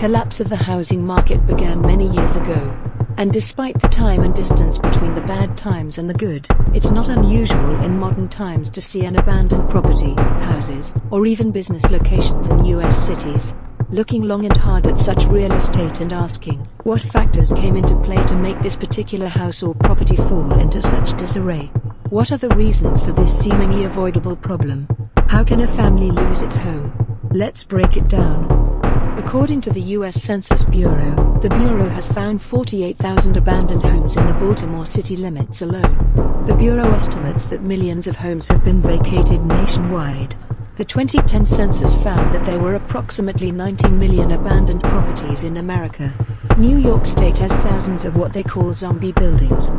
collapse of the housing market began many years ago. And despite the time and distance between the bad times and the good, it's not unusual in modern times to see an abandoned property, houses, or even business locations in US cities. Looking long and hard at such real estate and asking, what factors came into play to make this particular house or property fall into such disarray? What are the reasons for this seemingly avoidable problem? How can a family lose its home? Let's break it down. According to the US Census Bureau, the Bureau has found 48,000 abandoned homes in the Baltimore city limits alone. The Bureau estimates that millions of homes have been vacated nationwide. The 2010 census found that there were approximately 19 million abandoned properties in America. New York State has thousands of what they call zombie buildings.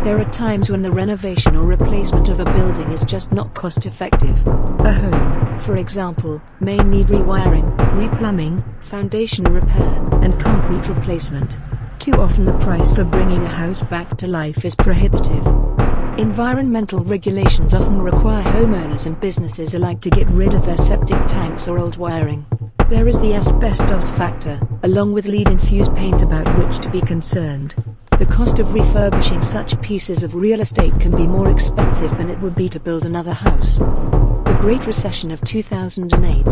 There are times when the renovation or replacement of a building is just not cost-effective. A home, for example, may need rewiring, replumbing, foundation repair, and concrete replacement. Too often the price for bringing a house back to life is prohibitive. Environmental regulations often require homeowners and businesses alike to get rid of their septic tanks or old wiring. There is the asbestos factor, along with lead-infused paint, about which to be concerned. The cost of refurbishing such pieces of real estate can be more expensive than it would be to build another house. The Great Recession of 2008.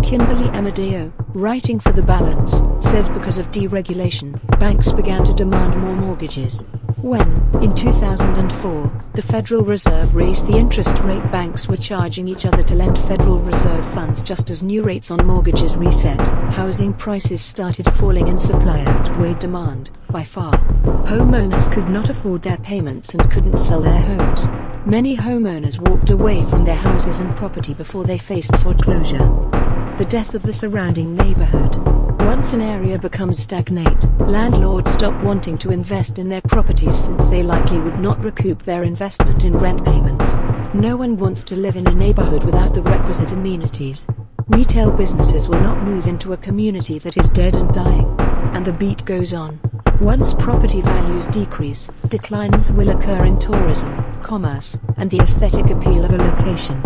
Kimberly Amadeo, writing for The Balance, says because of deregulation, banks began to demand more mortgages. When, in 2004, the Federal Reserve raised the interest rate, banks were charging each other to lend Federal Reserve funds just as new rates on mortgages reset. Housing prices started falling and supply outweighed demand, by far. Homeowners could not afford their payments and couldn't sell their homes. Many homeowners walked away from their houses and property before they faced foreclosure. The death of the surrounding neighborhood. Once an area becomes stagnant, landlords stop wanting to invest in their properties since they likely would not recoup their investment in rent payments. No one wants to live in a neighborhood without the requisite amenities. Retail businesses will not move into a community that is dead and dying. And the beat goes on. Once property values decrease, declines will occur in tourism, commerce, and the aesthetic appeal of a location.